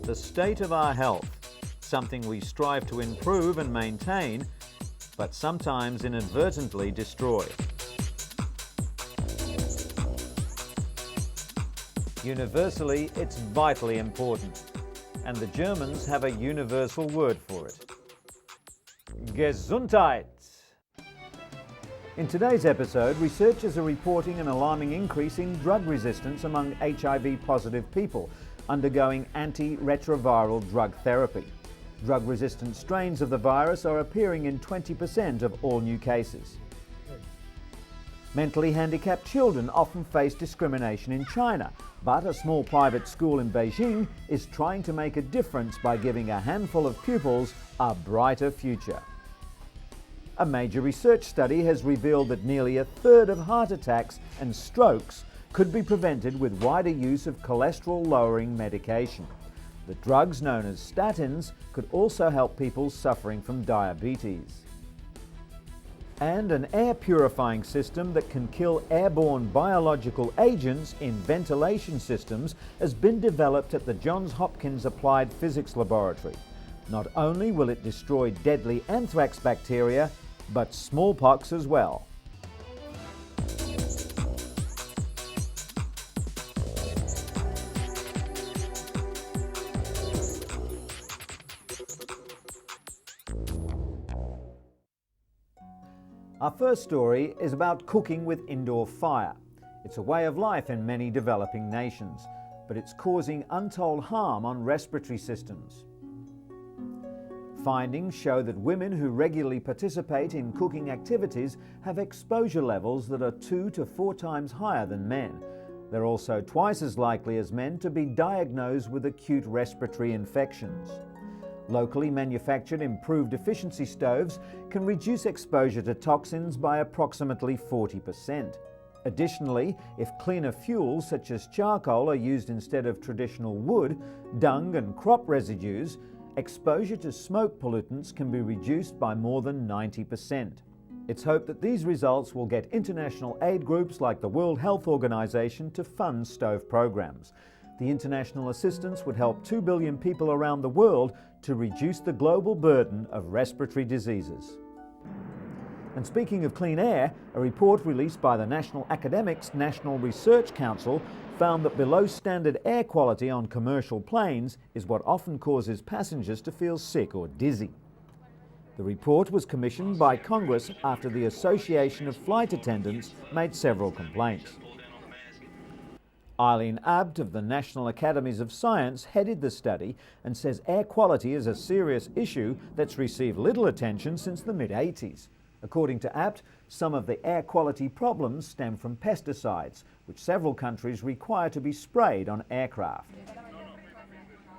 the state of our health, something we strive to improve and maintain, but sometimes inadvertently destroy. Universally, it's vitally important, and the Germans have a universal word for it. Gesundheit. In today's episode, researchers are reporting an alarming increase in drug resistance among HIV-positive people undergoing antiretroviral drug therapy. Drug-resistant strains of the virus are appearing in 20% of all new cases. Mentally handicapped children often face discrimination in China, but a small private school in Beijing is trying to make a difference by giving a handful of pupils a brighter future. A major research study has revealed that nearly a third of heart attacks and strokes could be prevented with wider use of cholesterol-lowering medication. The drugs known as statins could also help people suffering from diabetes. And an air purifying system that can kill airborne biological agents in ventilation systems has been developed at the Johns Hopkins Applied Physics Laboratory. Not only will it destroy deadly anthrax bacteria, but smallpox as well. Our first story is about cooking with indoor fire. It's a way of life in many developing nations, but it's causing untold harm on respiratory systems. Findings show that women who regularly participate in cooking activities have exposure levels that are 2 to 4 times higher than men. They're also twice as likely as men to be diagnosed with acute respiratory infections. Locally manufactured improved efficiency stoves can reduce exposure to toxins by approximately 40%. Additionally, if cleaner fuels such as charcoal are used instead of traditional wood, dung and crop residues, exposure to smoke pollutants can be reduced by more than 90%. It's hoped that these results will get international aid groups like the World Health Organization to fund stove programs. The international assistance would help 2 billion people around the world to reduce the global burden of respiratory diseases. And speaking of clean air, a report released by the National Academics National Research Council found that below standard air quality on commercial planes is what often causes passengers to feel sick or dizzy. The report was commissioned by Congress after the Association of Flight Attendants made several complaints. Eileen Abt of the National Academies of Science headed the study and says air quality is a serious issue that's received little attention since the mid-80s. According to Abt, some of the air quality problems stem from pesticides, which several countries require to be sprayed on aircraft.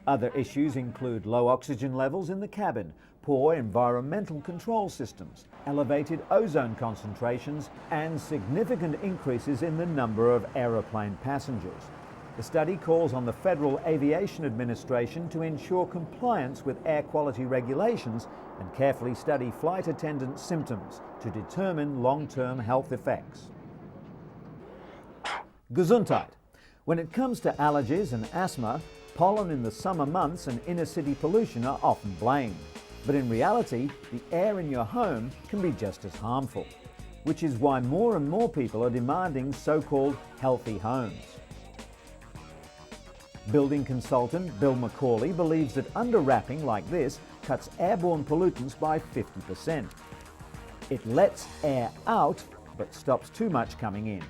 Other issues include low oxygen levels in the cabin, poor environmental control systems, elevated ozone concentrations, and significant increases in the number of aeroplane passengers. The study calls on the Federal Aviation Administration to ensure compliance with air quality regulations and carefully study flight attendant symptoms to determine long-term health effects. Gesundheit. When it comes to allergies and asthma, pollen in the summer months and inner-city pollution are often blamed. But in reality, the air in your home can be just as harmful, which is why more and more people are demanding so-called healthy homes. Building consultant Bill McCauley believes that under-wrapping like this cuts airborne pollutants by 50%. It lets air out, but stops too much coming in.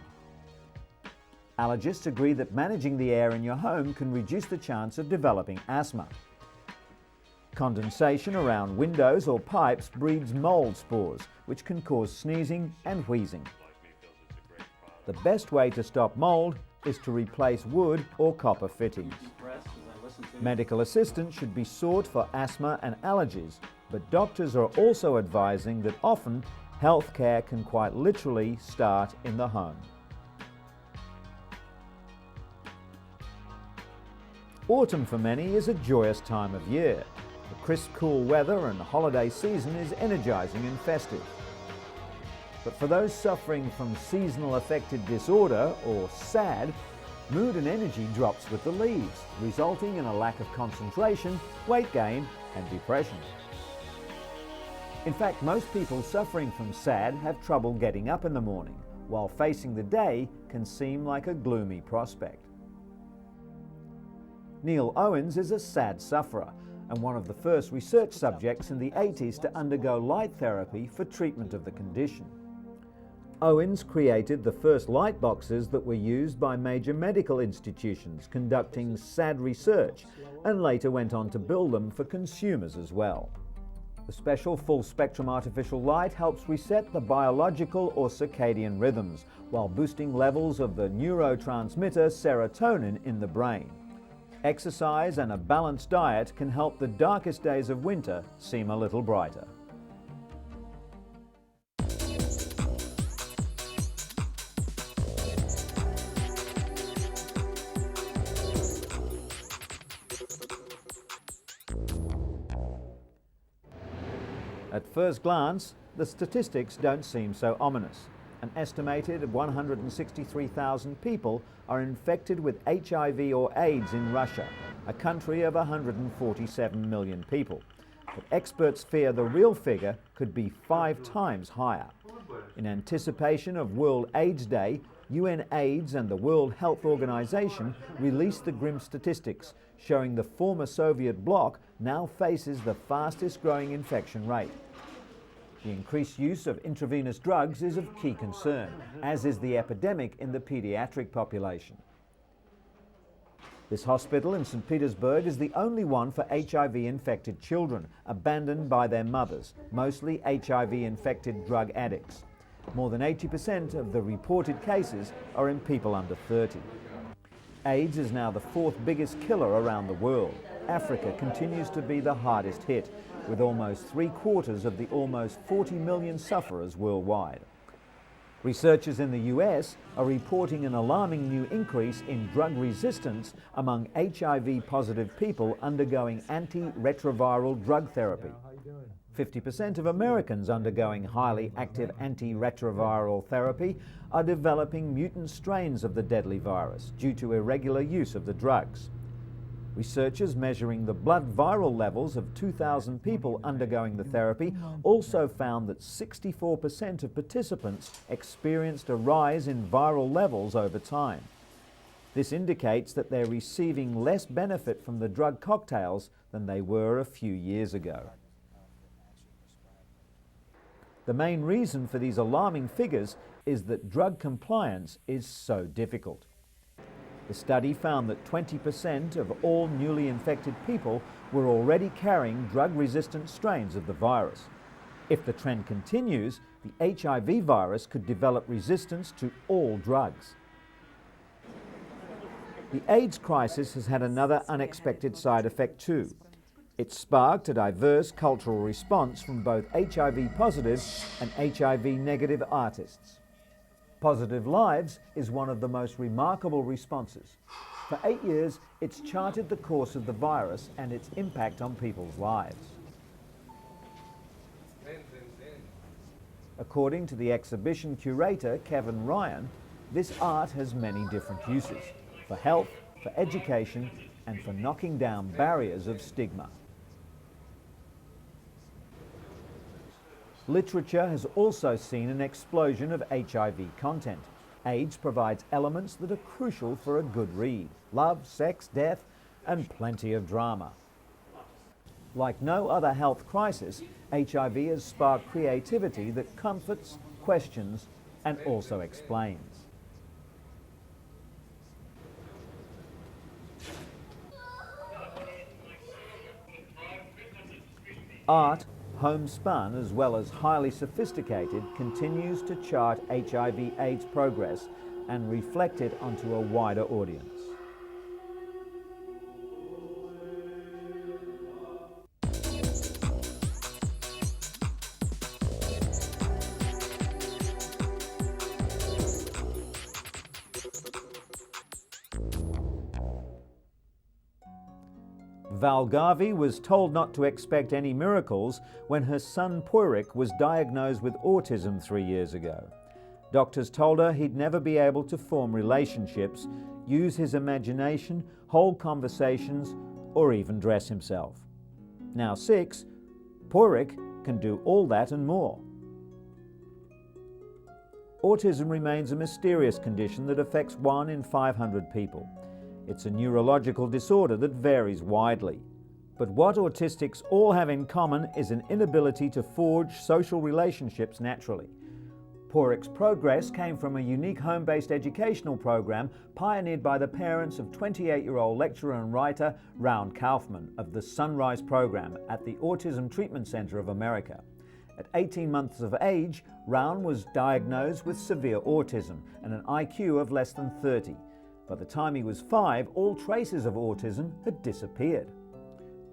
Allergists agree that managing the air in your home can reduce the chance of developing asthma. Condensation around windows or pipes breeds mold spores, which can cause sneezing and wheezing. The best way to stop mold is to replace wood or copper fittings. Medical assistance should be sought for asthma and allergies, but doctors are also advising that often health care can quite literally start in the home. Autumn for many is a joyous time of year. The crisp, cool weather and holiday season is energizing and festive. But for those suffering from seasonal affective disorder, or SAD, Mood and energy drops with the leaves, resulting in a lack of concentration, weight gain and depression. In fact, most people suffering from SAD have trouble getting up in the morning, while facing the day can seem like a gloomy prospect. Neil Owens is a SAD sufferer and one of the first research subjects in the 80s to undergo light therapy for treatment of the condition. Owens created the first light boxes that were used by major medical institutions conducting SAD research, and later went on to build them for consumers as well. The special full-spectrum artificial light helps reset the biological or circadian rhythms while boosting levels of the neurotransmitter serotonin in the brain. Exercise and a balanced diet can help the darkest days of winter seem a little brighter. At first glance, the statistics don't seem so ominous. An estimated 163,000 people are infected with HIV or AIDS in Russia, a country of 147 million people. But experts fear the real figure could be 5 times higher. In anticipation of World AIDS Day, UN AIDS and the World Health Organization released the grim statistics, showing the former Soviet bloc now faces the fastest growing infection rate. The increased use of intravenous drugs is of key concern, as is the epidemic in the pediatric population. This hospital in St. Petersburg is the only one for HIV-infected children, abandoned by their mothers, mostly HIV-infected drug addicts. More than 80% of the reported cases are in people under 30. AIDS is now the 4th biggest killer around the world. Africa continues to be the hardest hit, with almost 3/4 of the almost 40 million sufferers worldwide. Researchers in the US are reporting an alarming new increase in drug resistance among HIV-positive people undergoing antiretroviral drug therapy. 50% of Americans undergoing highly active antiretroviral therapy are developing mutant strains of the deadly virus due to irregular use of the drugs. Researchers measuring the blood viral levels of 2,000 people undergoing the therapy also found that 64% of participants experienced a rise in viral levels over time. This indicates that they're receiving less benefit from the drug cocktails than they were a few years ago. The main reason for these alarming figures is that drug compliance is so difficult. The study found that 20% of all newly infected people were already carrying drug-resistant strains of the virus. If the trend continues, the HIV virus could develop resistance to all drugs. The AIDS crisis has had another unexpected side effect too. It sparked a diverse cultural response from both HIV-positive and HIV-negative artists. Positive Lives is one of the most remarkable responses. For 8 years, it's charted the course of the virus and its impact on people's lives. According to the exhibition curator, Kevin Ryan, this art has many different uses, for health, for education, and for knocking down barriers of stigma. Literature has also seen an explosion of HIV content. AIDS provides elements that are crucial for a good read: love, sex, death, and plenty of drama. Like no other health crisis, HIV has sparked creativity that comforts, questions, and also explains. Art, homespun as well as highly sophisticated, continues to chart HIV/AIDS progress and reflect it onto a wider audience. Val Garvey was told not to expect any miracles when her son Poyrik was diagnosed with autism 3 years ago. Doctors told her he'd never be able to form relationships, use his imagination, hold conversations, or even dress himself. Now 6, Porik can do all that and more. Autism remains a mysterious condition that affects 1 in 500 people. It's a neurological disorder that varies widely. But what autistics all have in common is an inability to forge social relationships naturally. Porik's progress came from a unique home-based educational program pioneered by the parents of 28-year-old lecturer and writer Raun Kaufman of the Sunrise program at the Autism Treatment Center of America. At 18 months of age, Raun was diagnosed with severe autism and an IQ of less than 30. By the time he was 5, all traces of autism had disappeared.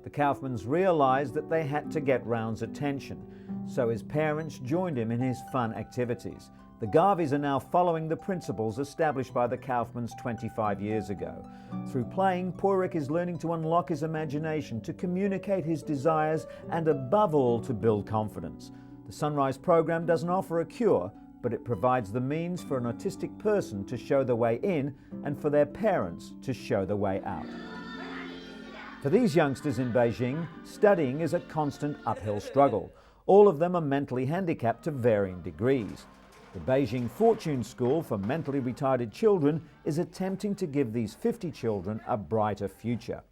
The Kaufmans realized that they had to get Raun's attention, so his parents joined him in his fun activities. The Garveys are now following the principles established by the Kaufmans 25 years ago. Through playing, Porik is learning to unlock his imagination, to communicate his desires, and above all, to build confidence. The Sunrise program doesn't offer a cure, but it provides the means for an autistic person to show the way in and for their parents to show the way out. For these youngsters in Beijing, studying is a constant uphill struggle. All of them are mentally handicapped to varying degrees. The Beijing Fortune School for Mentally Retarded Children is attempting to give these 50 children a brighter future.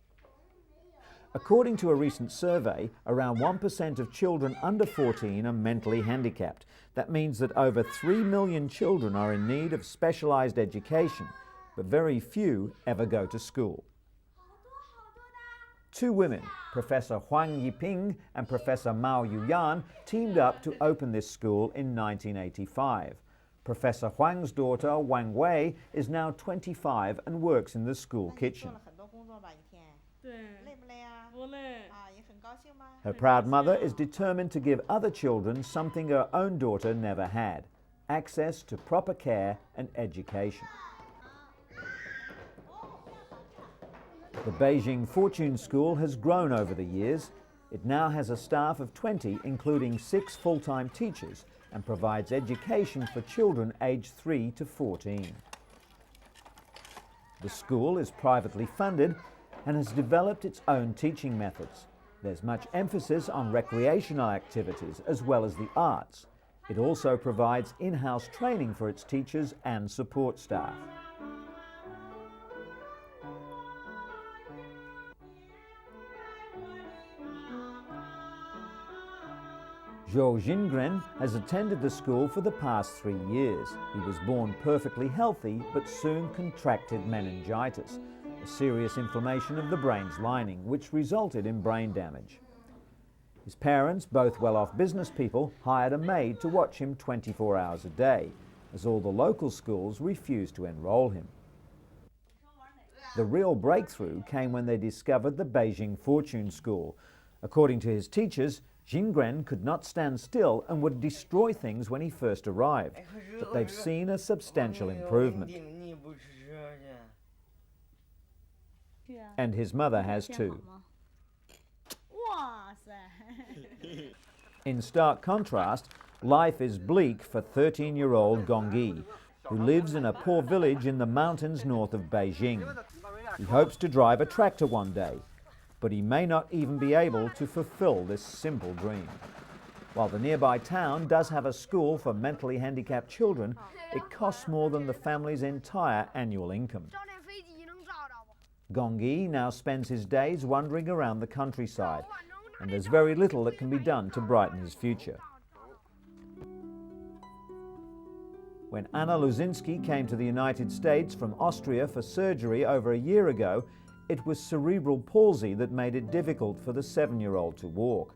According to a recent survey, around 1% of children under 14 are mentally handicapped. That means that over 3 million children are in need of specialized education, but very few ever go to school. 2 women, Professor Huang Yiping and Professor Mao Yuyan, teamed up to open this school in 1985. Professor Huang's daughter, Wang Wei, is now 25 and works in the school kitchen. Her proud mother is determined to give other children something her own daughter never had: access to proper care and education. The Beijing Fortune School has grown over the years. It now has a staff of 20, including 6 full-time teachers, and provides education for children aged 3 to 14. The school is privately funded and has developed its own teaching methods. There's much emphasis on recreational activities as well as the arts. It also provides in-house training for its teachers and support staff. Zhou Jingren has attended the school for the past 3 years. He was born perfectly healthy, but soon contracted meningitis, a serious inflammation of the brain's lining, which resulted in brain damage. His parents, both well-off business people, hired a maid to watch him 24 hours a day, as all the local schools refused to enroll him. The real breakthrough came when they discovered the Beijing Fortune School. According to his teachers, Jingren could not stand still and would destroy things when he first arrived, but they've seen a substantial improvement. And his mother has too. In stark contrast, life is bleak for 13-year-old Gongyi, who lives in a poor village in the mountains north of Beijing. He hopes to drive a tractor one day, but he may not even be able to fulfill this simple dream. While the nearby town does have a school for mentally handicapped children, it costs more than the family's entire annual income. Gongyi now spends his days wandering around the countryside, and there's very little that can be done to brighten his future. When Anna Luzinski came to the United States from Austria for surgery over a year ago, it was cerebral palsy that made it difficult for the 7-year-old to walk.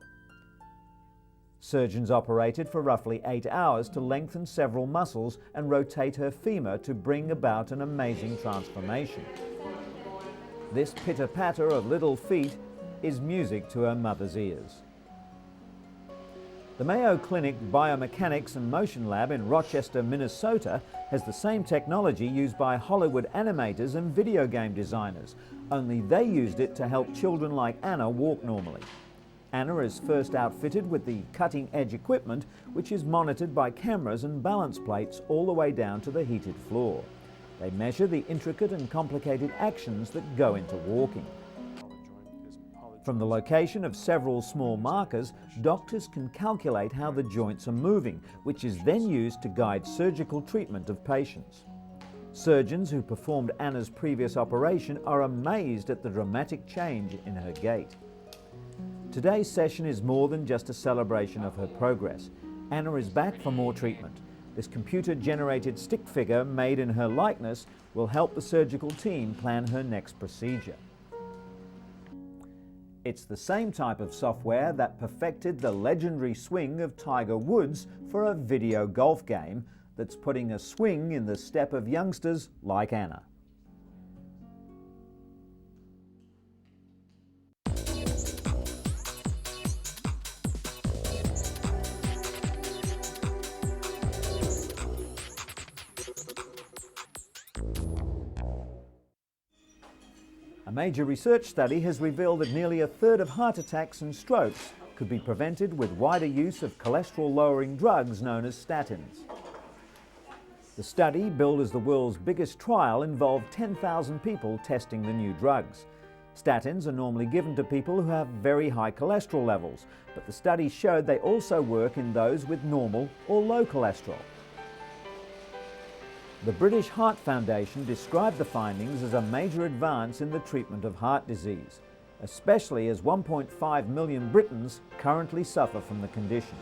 Surgeons operated for roughly 8 hours to lengthen several muscles and rotate her femur to bring about an amazing transformation. This pitter-patter of little feet is music to her mother's ears. The Mayo Clinic Biomechanics and Motion Lab in Rochester, Minnesota has the same technology used by Hollywood animators and video game designers, only they used it to help children like Anna walk normally. Anna is first outfitted with the cutting-edge equipment, which is monitored by cameras and balance plates all the way down to the heated floor. They measure the intricate and complicated actions that go into walking. From the location of several small markers, doctors can calculate how the joints are moving, which is then used to guide surgical treatment of patients. Surgeons who performed Anna's previous operation are amazed at the dramatic change in her gait. Today's session is more than just a celebration of her progress. Anna is back for more treatment. This computer-generated stick figure made in her likeness will help the surgical team plan her next procedure. It's the same type of software that perfected the legendary swing of Tiger Woods for a video golf game that's putting a swing in the step of youngsters like Anna. A major research study has revealed that nearly a third of heart attacks and strokes could be prevented with wider use of cholesterol-lowering drugs known as statins. The study, billed as the world's biggest trial, involved 10,000 people testing the new drugs. Statins are normally given to people who have very high cholesterol levels, but the study showed they also work in those with normal or low cholesterol. The British Heart Foundation described the findings as a major advance in the treatment of heart disease, especially as 1.5 million Britons currently suffer from the condition.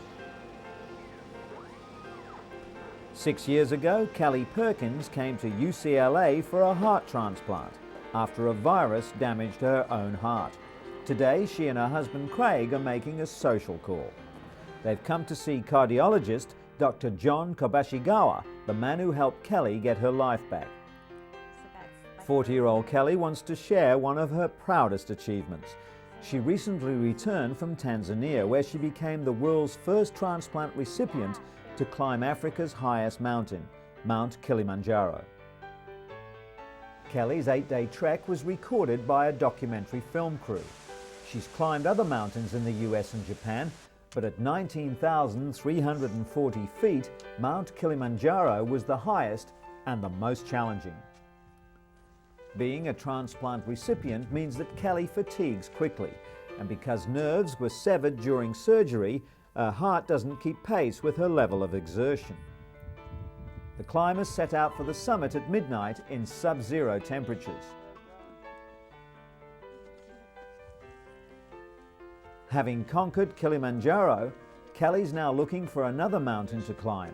6 years ago, Kelly Perkins came to UCLA for a heart transplant after a virus damaged her own heart. Today, she and her husband Craig are making a social call. They've come to see cardiologist Dr. John Kobashigawa, the man who helped Kelly get her life back. 40-year-old Kelly wants to share one of her proudest achievements. She recently returned from Tanzania, where she became the world's first transplant recipient to climb Africa's highest mountain, Mount Kilimanjaro. Kelly's 8-day trek was recorded by a documentary film crew. She's climbed other mountains in the US and Japan, but at 19,340 feet, Mount Kilimanjaro was the highest and the most challenging. Being a transplant recipient means that Kelly fatigues quickly, and because nerves were severed during surgery, her heart doesn't keep pace with her level of exertion. The climbers set out for the summit at midnight in sub-zero temperatures. Having conquered Kilimanjaro, Kelly's now looking for another mountain to climb.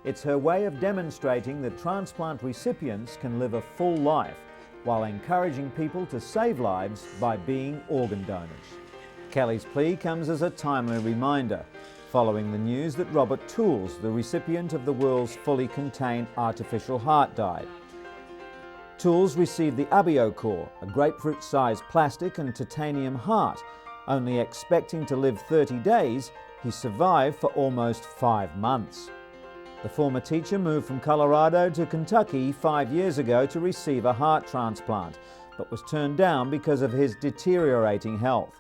It's her way of demonstrating that transplant recipients can live a full life while encouraging people to save lives by being organ donors. Kelly's plea comes as a timely reminder, following the news that Robert Tools, the recipient of the world's fully contained artificial heart, died. Tools received the EP04, a grapefruit-sized plastic and titanium heart. Only expecting to live 30 days, he survived for almost 5 months. The former teacher moved from Colorado to Kentucky 5 years ago to receive a heart transplant, but was turned down because of his deteriorating health.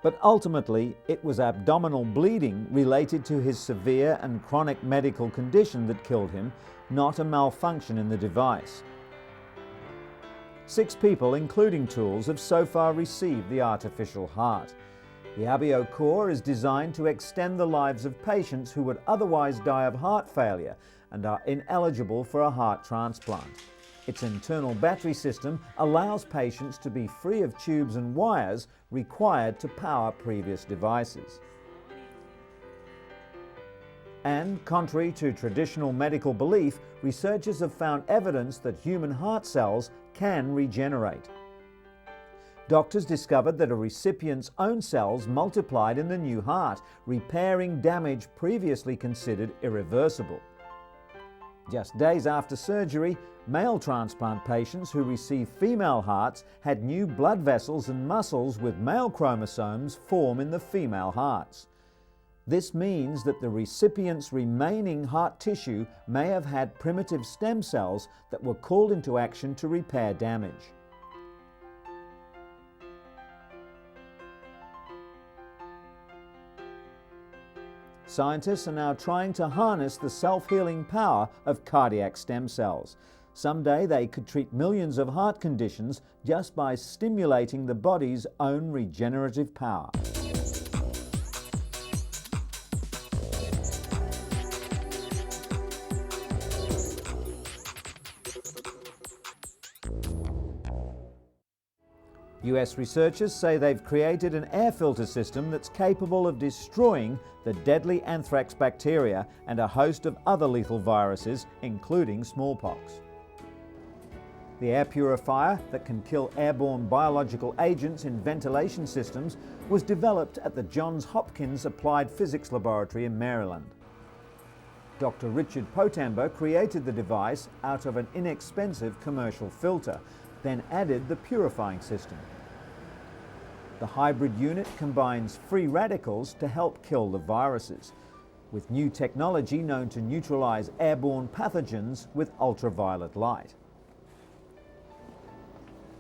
But ultimately, it was abdominal bleeding related to his severe and chronic medical condition that killed him, not a malfunction in the device. 6 people, including Tools, have so far received the artificial heart. The EP04 is designed to extend the lives of patients who would otherwise die of heart failure and are ineligible for a heart transplant. Its internal battery system allows patients to be free of tubes and wires required to power previous devices. And, contrary to traditional medical belief, researchers have found evidence that human heart cells can regenerate. Doctors discovered that a recipient's own cells multiplied in the new heart, repairing damage previously considered irreversible. Just days after surgery, male transplant patients who received female hearts had new blood vessels and muscles with male chromosomes form in the female hearts. This means that the recipient's remaining heart tissue may have had primitive stem cells that were called into action to repair damage. Scientists are now trying to harness the self-healing power of cardiac stem cells. Someday they could treat millions of heart conditions just by stimulating the body's own regenerative power. US researchers say they've created an air filter system that's capable of destroying the deadly anthrax bacteria and a host of other lethal viruses, including smallpox. The air purifier that can kill airborne biological agents in ventilation systems was developed at the Johns Hopkins Applied Physics Laboratory in Maryland. Dr. Richard Potambo created the device out of an inexpensive commercial filter, then added the purifying system. The hybrid unit combines free radicals to help kill the viruses, with new technology known to neutralize airborne pathogens with ultraviolet light.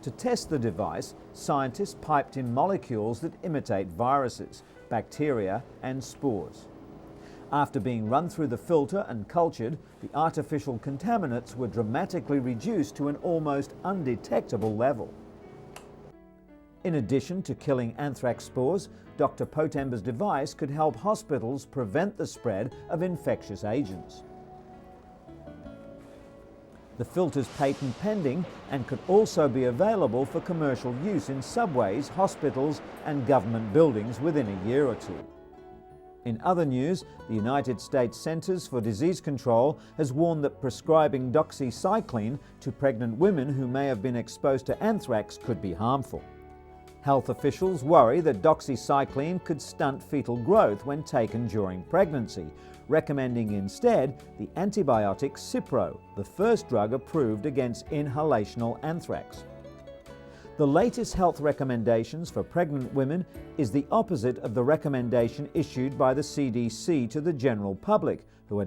To test the device, scientists piped in molecules that imitate viruses, bacteria and spores. After being run through the filter and cultured, the artificial contaminants were dramatically reduced to an almost undetectable level. In addition to killing anthrax spores, Dr. Potambo's device could help hospitals prevent the spread of infectious agents. The filter's patent pending and could also be available for commercial use in subways, hospitals and government buildings within a year or two. In other news, the United States Centers for Disease Control has warned that prescribing doxycycline to pregnant women who may have been exposed to anthrax could be harmful. Health officials worry that doxycycline could stunt fetal growth when taken during pregnancy, recommending instead the antibiotic Cipro, the first drug approved against inhalational anthrax. The latest health recommendations for pregnant women is the opposite of the recommendation issued by the CDC to the general public, who are